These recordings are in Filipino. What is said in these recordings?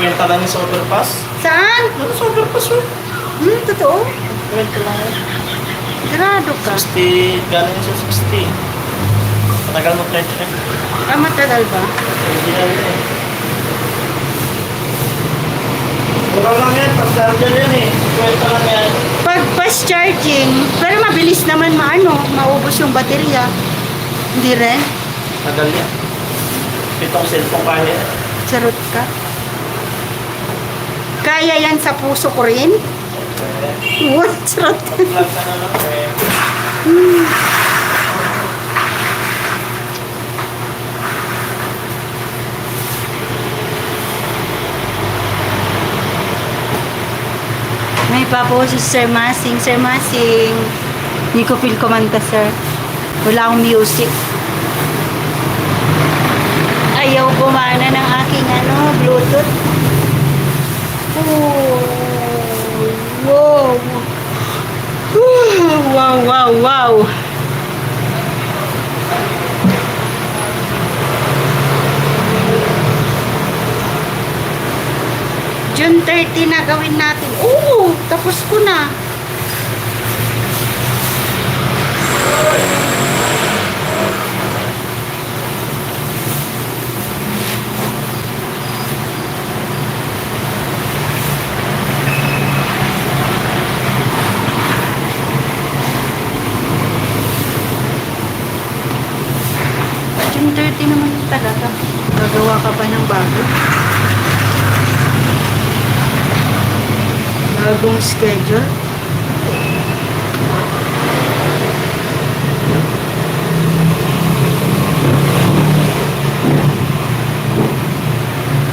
Kwenta lang yung sa overpass. Saan? Ano sa overpass yun? Totoo? Kwenta lang yun. Grado ka. 60, galing yun sa 60. Matagal mo try check. Matagal ba? Hindi na yun eh. Mura lang yan, pag-charger yan eh. Kwenta lang yan. Pag fast charging, pero mabilis naman maubos yung baterya. Hindi rin? Tagal yan. Pitong cellphone kaya. Charot ka. Kaya yan sa puso ko rin? What? Charot. Lang ka na lang eh. May papo si Sir Masing. Sir Masing. Hindi ko feel kumanta, sir. Wala akong music. Ayaw gumana ng aking Bluetooth. Oh, wow. Wow, wow, wow. June 30 na gawin natin. Oo, tapos ko na. June 30 naman talaga. Gagawa ka pa ng bago. Bagong schedule.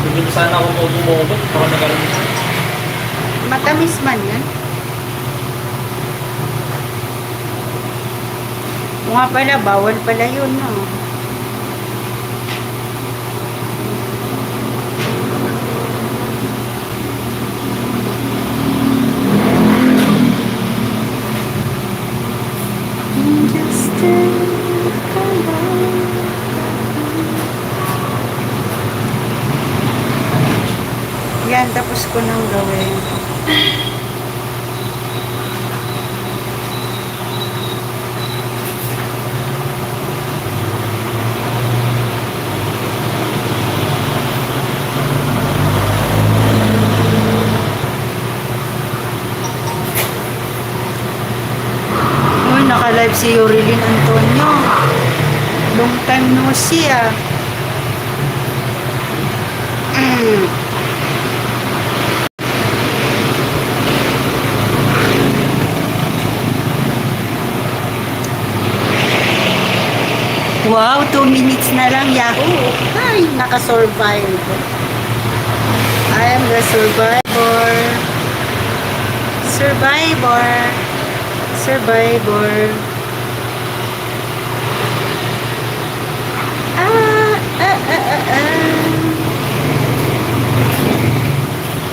Hindi sana ako mabumobot. Baka nagalit. Matamis man yan. O nga pala, bawal pala yun, no? Yan, tapos ko nang gawin. Uy, naka-live si Yorilyn Antonio. Long time no see, ah. Wow, 2 minutes na lang, Yahoo! Ay, nakasurvive. I am the survivor. Survivor. Survivor.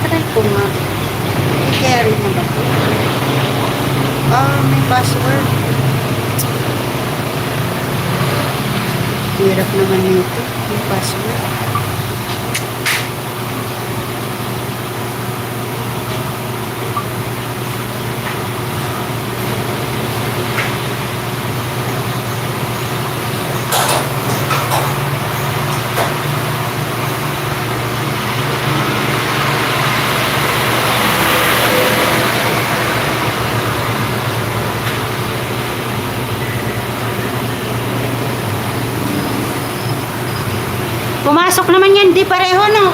Try ko nga. Carry mo ba ito? May password. Hirap naman nito. May password. Pumasok naman yan, di pareho, no?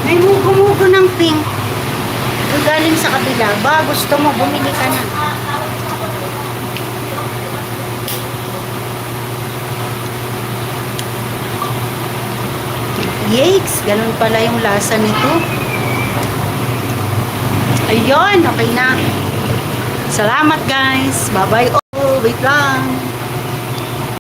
May mugo-mugo ng pink. Galing sa kabila. Ba, gusto mo, bumili ka na. Yikes! Ganun pala yung lasa nito. Ayun! Okay na. Salamat guys! Bye-bye! Oh, wait lang!